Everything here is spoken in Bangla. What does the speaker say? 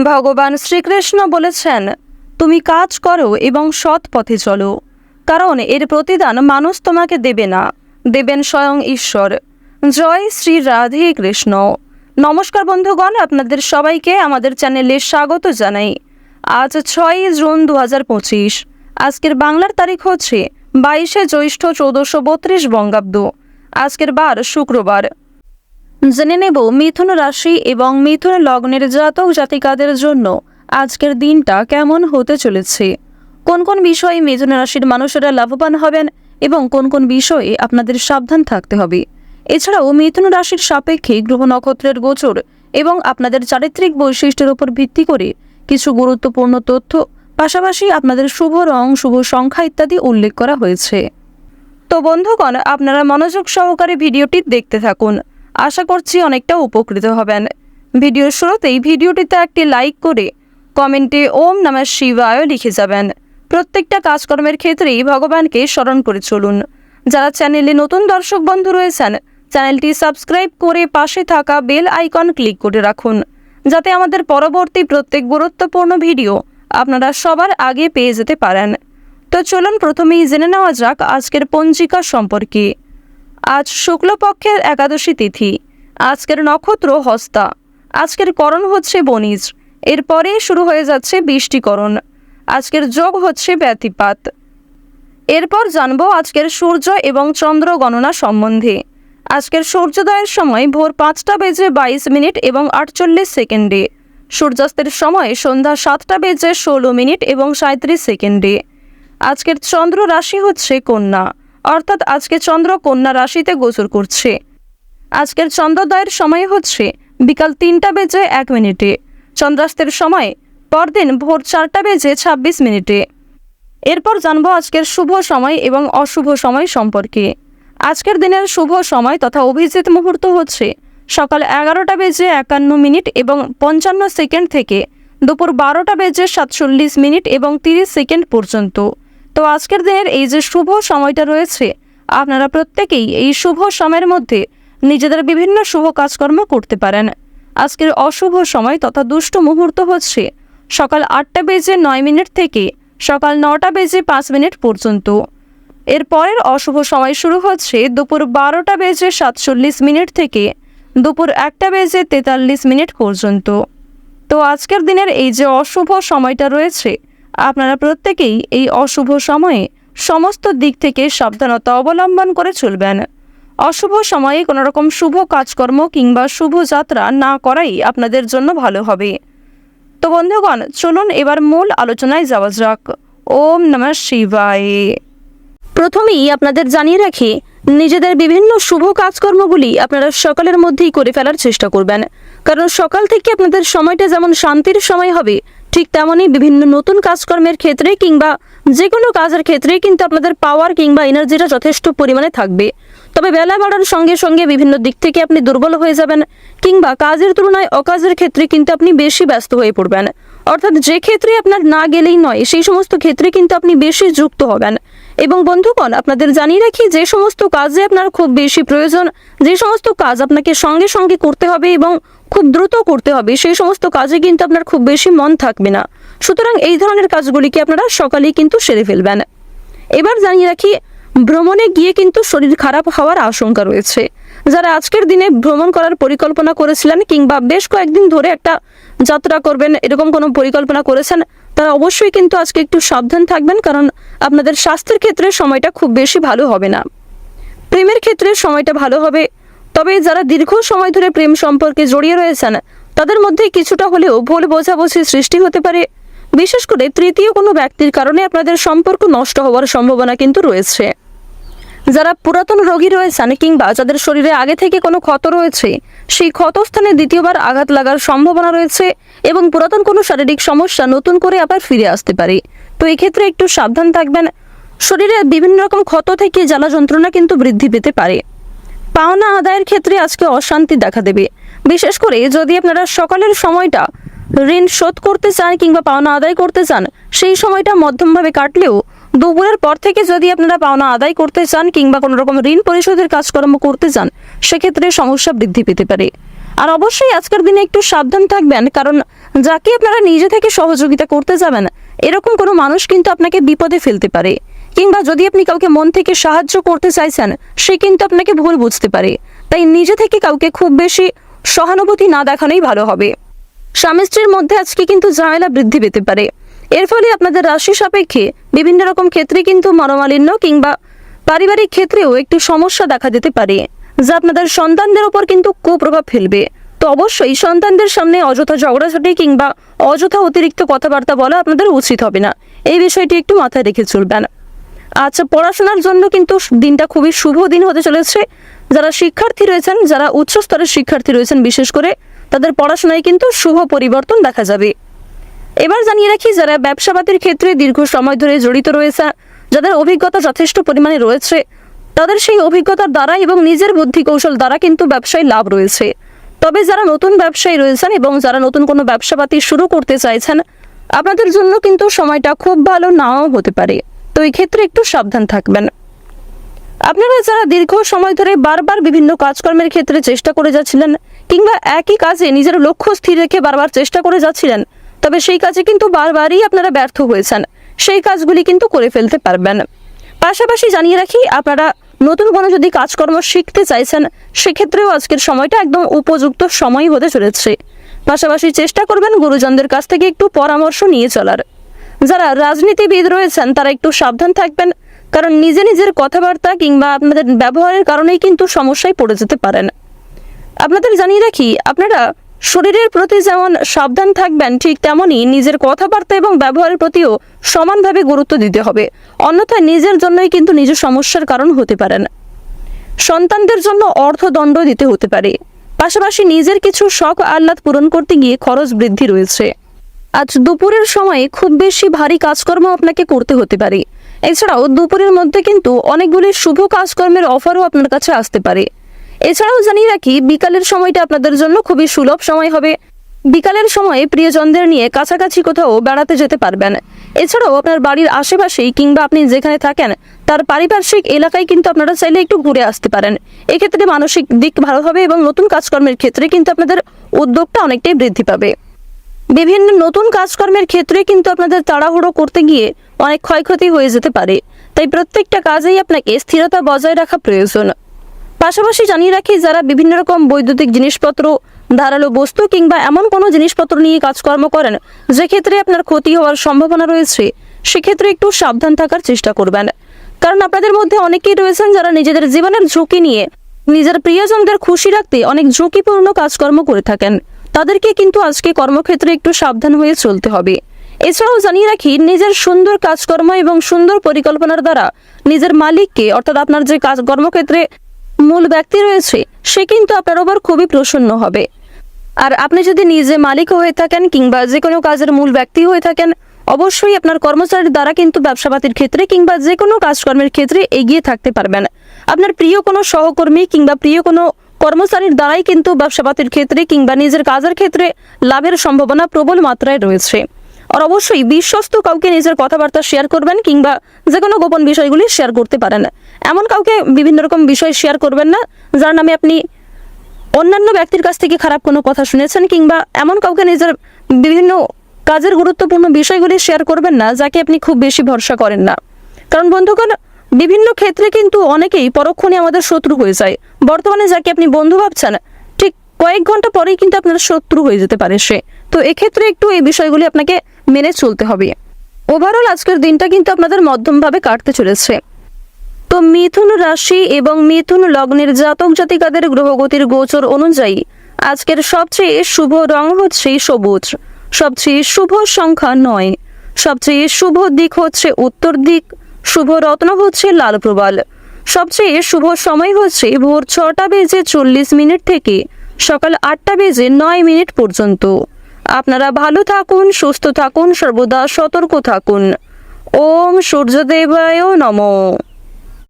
ভগবান শ্রীকৃষ্ণ বলেছেন, তুমি কাজ করো এবং সৎ পথে চলো, কারণ এর প্রতিদান মানুষ তোমাকে দেবে না, দেবেন স্বয়ং ঈশ্বর। জয় শ্রী রাধে কৃষ্ণ। নমস্কার বন্ধুগণ, আপনাদের সবাইকে আমাদের চ্যানেলে স্বাগত জানাই। আজ 6 জুন 2025। আজকের বাংলার তারিখ হচ্ছে 22 জ্যৈষ্ঠ 1432 বঙ্গাব্দ। আজকের বার শুক্রবার। জেনে নেব মিথুন রাশি এবং মিথুন লগ্নের জাতক জাতিকাদের জন্য আজকের দিনটা কেমন হতে চলেছে, কোন কোন বিষয়ে মিথুন রাশির মানুষেরা লাভবান হবেন এবং কোন কোন বিষয়ে আপনাদের সাবধান থাকতে হবে। এছাড়াও মিথুন রাশির সাপেক্ষে গ্রহ নক্ষত্রের গোচর এবং আপনাদের চারিত্রিক বৈশিষ্ট্যের উপর ভিত্তি করে কিছু গুরুত্বপূর্ণ তথ্য, পাশাপাশি আপনাদের শুভ রং, শুভ সংখ্যা ইত্যাদি উল্লেখ করা হয়েছে। তো বন্ধুগণ, আপনারা মনোযোগ সহকারে ভিডিওটি দেখতে থাকুন। আশা করছি অনেকটা উপকৃত হবেন। ভিডিওর শুরুতেই ভিডিওটিতে একটি লাইক করে কমেন্টে ওম নমঃ শিবায় লিখে যাবেন। প্রত্যেকটা কাজকর্মের ক্ষেত্রেই ভগবানকে স্মরণ করে চলুন। যারা চ্যানেলে নতুন দর্শক বন্ধু রয়েছেন, চ্যানেলটি সাবস্ক্রাইব করে পাশে থাকা বেল আইকন ক্লিক করে রাখুন, যাতে আমাদের পরবর্তী প্রত্যেক গুরুত্বপূর্ণ ভিডিও আপনারা সবার আগে পেয়ে যেতে পারেন। তো চলুন প্রথমেই জেনে নেওয়া যাক আজকের পঞ্জিকা সম্পর্কে। আজ শুক্লপক্ষের একাদশী তিথি। আজকের নক্ষত্র হস্তা। আজকের করণ হচ্ছে বনিজ। এরপরে শুরু হয়ে যাচ্ছে বৃষ্টিকরণ। আজকের যোগ হচ্ছে ব্যতিপাত। এরপর জানবো আজকের সূর্য এবং চন্দ্র গণনা সম্বন্ধে। আজকের সূর্যোদয়ের সময় ভোর 5:22 এবং 48 সেকেন্ডে। সূর্যাস্তের সময় সন্ধ্যা 7:16 এবং 37 সেকেন্ডে। আজকের চন্দ্র রাশি হচ্ছে কন্যা, অর্থাৎ আজকে চন্দ্র কন্যা রাশিতে গোচর করছে। আজকের চন্দ্রোদয়ের সময় হচ্ছে বিকাল 3:01। চন্দ্রাস্তের সময় পরদিন ভোর 4:26। এরপর জানবো আজকের শুভ সময় এবং অশুভ সময় সম্পর্কে। আজকের দিনের শুভ সময় তথা অভিজিৎ মুহূর্ত হচ্ছে সকাল 11:51 এবং 55 সেকেন্ড থেকে দুপুর 12:47 এবং 30 সেকেন্ড পর্যন্ত। তো আজকের দিনের এই যে শুভ সময়টা রয়েছে, আপনারা প্রত্যেকেই এই শুভ সময়ের মধ্যে নিজেদের বিভিন্ন শুভ কাজকর্ম করতে পারেন। আজকের অশুভ সময় তথা দুষ্ট মুহূর্ত হচ্ছে সকাল 8:09 থেকে সকাল 9:05 পর্যন্ত। এর পরের অশুভ সময় শুরু হচ্ছে দুপুর 12:47 থেকে দুপুর 1:43 পর্যন্ত। তো আজকের দিনের এই যে অশুভ সময়টা রয়েছে, আপনারা প্রত্যেকেই এই অশুভ সময়ে সমস্ত দিক থেকে সাবধানতা অবলম্বন করে চলবেন। অশুভ সময়ে কোনো রকম শুভ কাজকর্ম কিংবা শুভ যাত্রা না করাই আপনাদের জন্য ভালো হবে। তো বন্ধুগণ, চলুন এবার মূল আলোচনায় যাওয়া যাক। ওম নমঃ শিবায়। প্রথমেই আপনাদের জানিয়ে রাখি, নিজেদের বিভিন্ন শুভ কাজকর্মগুলি আপনারা সকালের মধ্যেই করে ফেলার চেষ্টা করবেন, কারণ সকাল থেকে আপনাদের সময়টা যেমন শান্তির সময় হবে, ঠিক তেমনই বিভিন্ন নতুন কাজকর্মের ক্ষেত্রে কিংবা যে কোনো কাজের ক্ষেত্রে কিন্তু আপনাদের পাওয়ার কিংবা এনার্জিটা যথেষ্ট পরিমাণে থাকবে। তবে বেলা বাড়ার সঙ্গে সঙ্গে বিভিন্ন দিক থেকে আপনি দুর্বল হয়ে যাবেন কিংবা কাজের তুলনায় অকাজের ক্ষেত্রে কিন্তু আপনি বেশি ব্যস্ত হয়ে পড়বেন। অর্থাৎ যে ক্ষেত্রে আপনার না গেলেই নয়, সেই সমস্ত ক্ষেত্রে কিন্তু আপনি বেশি যুক্ত হবেন। এবং বন্ধুগণ, আপনাদের জানিয়ে রাখি, যে সমস্ত কাজে আপনার খুব বেশি প্রয়োজন, যে সমস্ত কাজ আপনাকে সঙ্গে সঙ্গে করতে হবে এবং খুব দ্রুত করতে হবে, সেই সমস্ত কাজে কিন্তু আপনার খুব বেশি মন থাকবে না। সুতরাং এই ধরনের কাজগুলিকে আপনারা সকালেই কিন্তু সেরে ফেলবেন। এবার জানিয়ে রাখি, ভ্রমণে গিয়ে কিন্তু শরীর খারাপ হওয়ার আশঙ্কা রয়েছে। যারা আজকের দিনে ভ্রমণ করার পরিকল্পনা করেছিলেন কিংবা বেশ কয়েকদিন ধরে একটা যাত্রা করবেন, এরকম কোনো পরিকল্পনা করেছেন, তারা অবশ্যই কিন্তু আজকে একটু সাবধান থাকবেন, কারণ আপনাদের স্বাস্থ্যের ক্ষেত্রে সময়টা খুব বেশি ভালো হবে না। প্রেমের ক্ষেত্রে সময়টা ভালো হবে, তবে যারা দীর্ঘ সময় ধরে প্রেম সম্পর্কে জড়িয়ে রয়েছেন, তাদের মধ্যে কিছুটা হলেও ভুল বোঝাবুঝি সৃষ্টি হতে পারে। বিশেষ করে তৃতীয় কোনো ব্যক্তির কারণে আপনাদের সম্পর্ক নষ্ট হওয়ার সম্ভাবনা কিন্তু রয়েছে। যারা পুরাতন রোগী রয়েছেন কিংবা যাদের শরীরে আগে থেকে কোনো ক্ষত রয়েছে, সেই ক্ষতস্থানে দ্বিতীয়বার আঘাত লাগার সম্ভাবনা রয়েছে এবং পুরাতন কোনো শারীরিক সমস্যা নতুন করে আবার ফিরে আসতে পারে। তো এই ক্ষেত্রে একটু সাবধান থাকবেন। শরীরে বিভিন্ন রকম ক্ষত থেকে জ্বালা যন্ত্রণা কিন্তু বৃদ্ধি পেতে পারে। পাওনা আদায়ের ক্ষেত্রে আজকে অশান্তি দেখা দেবে। বিশেষ করে যদি আপনারা সকালের সময়টা ঋণ শোধ করতে চান কিংবা পাওনা আদায় করতে চান, সেই সময়টা মধ্যমভাবে কাটলেও দুপুরের পর থেকে যদি আপনারা পাওনা আদায় করতে চান কিংবা কোনো রকম ঋণ পরিশোধের কাজকর্ম করতে চান, সেক্ষেত্রে সমস্যা বৃদ্ধি পেতে পারে। আর অবশ্যই আজকের দিনে একটু সাবধান থাকবেন, কারণ যাকে আপনারা নিজে থেকে সহযোগিতা করতে যাবেন এরকম কোনো মানুষ কিন্তু আপনাকে বিপদে ফেলতে পারে, কিংবা যদি আপনি কাউকে মন থেকে সাহায্য করতে চাইছেন সে কিন্তু আপনাকে ভুল বুঝতে পারে। তাই নিজে থেকে কাউকে খুব বেশি সহানুভূতি না দেখানোই ভালো হবে। স্বামী স্ত্রীর মধ্যে আজকে কিন্তু ঝামেলা বৃদ্ধি পেতে পারে। এর ফলে আপনাদের রাশি সাপেক্ষে বিভিন্ন রকম ক্ষেত্রে কিন্তু মনোমালিন্য কিংবা পারিবারিক ক্ষেত্রেও একটু সমস্যা দেখা দিতে পারে, যা আপনাদের সন্তানদের উপর কিন্তু কুপ্রভাব ফেলবে। তো অবশ্যই সন্তানদের সামনে অযথা ঝগড়াঝাটি কিংবা অযথা অতিরিক্ত কথাবার্তা বলা আপনাদের উচিত হবে না। এই বিষয়টি একটু মাথায় রেখে চলবেন। আচ্ছা, পড়াশোনার জন্য কিন্তু দিনটা খুবই শুভ দিন হতে চলেছে। যারা শিক্ষার্থী রয়েছেন, যারা উচ্চ স্তরের শিক্ষার্থী রয়েছেন, বিশেষ করে তাদের পড়াশোনায় কিন্তু শুভ পরিবর্তন দেখা যাবে। এবার জানিয়ে রাখি, যারা ব্যবসাপাতির ক্ষেত্রে দীর্ঘ সময় ধরে জড়িত রয়েছে, যাদের অভিজ্ঞতা যথেষ্ট পরিমাণে রয়েছে, তাদের সেই অভিজ্ঞতার দ্বারা এবং নিজের বুদ্ধি কৌশল দ্বারা কিন্তু ব্যবসায় লাভ রয়েছে। তবে যারা নতুন ব্যবসায়ী রয়েছেন এবং যারা নতুন কোনো ব্যবসাপাতি শুরু করতে চাইছেন, আপনাদের জন্য কিন্তু সময়টা খুব ভালো নাও হতে পারে। তো এই ক্ষেত্রে একটু সাবধান থাকবেন। আপনারা যারা দীর্ঘ সময় ধরে বারবার বিভিন্ন কাজকর্মের ক্ষেত্রে চেষ্টা করে যাচ্ছিলেন, কিংবা একই কাজে নিজের লক্ষ্য স্থির রেখে বারবার চেষ্টা করে যাচ্ছিলেন, তবে সেই কাজে কিন্তু বারবারই আপনারা ব্যর্থ হয়েছেন, সেই কাজগুলি কিন্তু করে ফেলতে পারবেন। পাশাপাশি জানিয়ে রাখি, আপনারা নতুন কোনো যদি কাজকর্ম শিখতে চাইছেন, সেক্ষেত্রেও আজকের সময়টা একদম উপযুক্ত সময় হতে চলেছে। পাশাপাশি চেষ্টা করবেন গুরুজনদের কাছ থেকে একটু পরামর্শ নিয়ে চলার। যারা রাজনীতিবিদ রয়েছেন তারা একটু সাবধান থাকবেন, কারণ নিজের কথাবার্তা কিংবা আপনাদের ব্যবহারের কারণেই কিন্তু সমস্যায় পড়ে যেতে পারেন। আপনাদের জানিয়ে রাখি, আপনারা শরীরের প্রতি যেমন সাবধান থাকবেন, ঠিক তেমনই নিজের কথাবার্তা এবং ব্যবহারের প্রতিও সমানভাবে গুরুত্ব দিতে হবে। অন্যথায় নিজের জন্যই কিন্তু নিজের সমস্যার কারণ হতে পারেন। সন্তানদের জন্য অর্থদণ্ড দিতে হতে পারে। পাশাপাশি নিজের কিছু শখ আহ্লাদ পূরণ করতে গিয়ে খরচ বৃদ্ধি রয়েছে। আজ দুপুরের সময় খুব বেশি ভারী কাজকর্ম আপনাকে করতে হতে পারে। এছাড়াও দুপুরের মধ্যে কিন্তু অনেকগুলি শুভ কাজকর্মের অফারও আপনার কাছে আসতে পারে। এছাড়াও জানিয়ে রাখি, বিকালের সময়টা আপনাদের জন্য খুবই সুলভ সময় হবে। বিকালের সময়ে প্রিয়জনদের নিয়ে কাছাকাছি কোথাও বেড়াতে যেতে পারবেন। এছাড়াও আপনার বাড়ির আশেপাশেই কিংবা আপনি যেখানে থাকেন তার পারিপার্শ্বিক এলাকায় কিন্তু আপনারা চাইলে একটু ঘুরে আসতে পারেন। এক্ষেত্রে মানসিক দিক ভালো হবে এবং নতুন কাজকর্মের ক্ষেত্রে কিন্তু আপনাদের উদ্যোগটা অনেকটাই বৃদ্ধি পাবে। বিভিন্ন নতুন কাজকর্মের ক্ষেত্রে কিন্তু আপনাদের তাড়াহুড়ো করতে গিয়ে অনেক ক্ষয়ক্ষতি হয়ে যেতে পারে। তাই প্রত্যেকটা কাজেই আপনাকে স্থিরতা বজায় রাখা প্রয়োজন। পাশাপাশি জানিয়ে রাখি, যারা বিভিন্ন রকম বৈদ্যুতিক জিনিসপত্র, ধারালো বস্তু কিংবা এমন কোনো জিনিসপত্র নিয়ে কাজকর্ম করেন যে ক্ষেত্রে আপনার ক্ষতি হওয়ার সম্ভাবনা রয়েছে, সেক্ষেত্রে একটু সাবধান থাকার চেষ্টা করবেন। কারণ আপনাদের মধ্যে অনেকেই রয়েছেন যারা নিজেদের জীবনের ঝুঁকি নিয়ে নিজের প্রিয়জনদের খুশি রাখতে অনেক ঝুঁকিপূর্ণ কাজকর্ম করে থাকেন। তাদেরকে কিন্তু আজকে কর্মক্ষেত্রে একটু সাবধান হয়ে চলতে হবে। এছাড়াও জানিয়ে রাখি, নিজের সুন্দর কাজকর্ম এবং সুন্দর পরিকল্পনার দ্বারা নিজের মালিককে, অর্থাৎ আপনার যে কর্মক্ষেত্রে মূল ব্যক্তি রয়েছে, সে কিন্তু আপনার ওপর খুবই প্রসন্ন হবে। আর আপনি যদি নিজে মালিক হয়ে থাকেন কিংবা যে কোনো কাজের মূল ব্যক্তি হয়ে থাকেন, অবশ্যই আপনার কর্মচারীর দ্বারা কিন্তু ব্যবসাপাতির ক্ষেত্রে কিংবা যে কোনো কাজকর্মের ক্ষেত্রে এগিয়ে থাকতে পারবেন। আপনার প্রিয় কোনো সহকর্মী কিংবা প্রিয় কোনো কর্মচারীর দ্বারাই কিন্তু ব্যবসাপাতির ক্ষেত্রে কিংবা নিজের কাজের ক্ষেত্রে লাভের সম্ভাবনা প্রবল মাত্রায় রয়েছে। আর অবশ্যই বিশ্বস্ত কাউকে নিজের কথাবার্তা শেয়ার করবেন কিংবা যে কোনো গোপন বিষয়গুলি শেয়ার করতে পারেন। এমন কাউকে বিভিন্ন রকম বিষয় শেয়ার করবেন না যার নামে আপনি অন্যান্য ব্যক্তির কাছ থেকে খারাপ কোনো কথা শুনেছেন, কিংবা এমন কাউকে নিজের বিভিন্ন কাজের গুরুত্বপূর্ণ বিষয়গুলি শেয়ার করবেন না যাকে আপনি খুব বেশি ভরসা করেন না। কারণ বন্ধুগণ, বিভিন্ন ক্ষেত্রে কিন্তু অনেকেই পরক্ষণে আমাদের শত্রু হয়ে যায়। বর্তমানে যাকে আপনি বন্ধু ভাবছেন, ঠিক কয়েক ঘন্টা পরেই কিন্তু আপনার শত্রু হয়ে যেতে পারে সে। তো এক্ষেত্রে একটু এই বিষয়গুলি আপনাকে মেনে চলতে হবে। ওভারঅল আজকের দিনটা কিন্তু আপনাদের মধ্যমভাবে কাটতে চলেছে। তো মিথুন রাশি এবং মিথুন লগ্নের জাতক জাতিকাদের গ্রহগতির গোচর অনুযায়ী আজকের সবচেয়ে শুভ রং হচ্ছে সবুজ, সবচেয়ে শুভ সংখ্যা 9, সবচেয়ে শুভ দিক হচ্ছে উত্তর দিক, শুভ রত্ন হচ্ছে লাল প্রবাল, সবচেয়ে শুভ সময় হচ্ছে ভোর 6:40 থেকে সকাল 8:09 পর্যন্ত। আপনারা ভালো থাকুন, সুস্থ থাকুন, সর্বদা সতর্ক থাকুন। ওম সূর্যদেবায় নমঃ।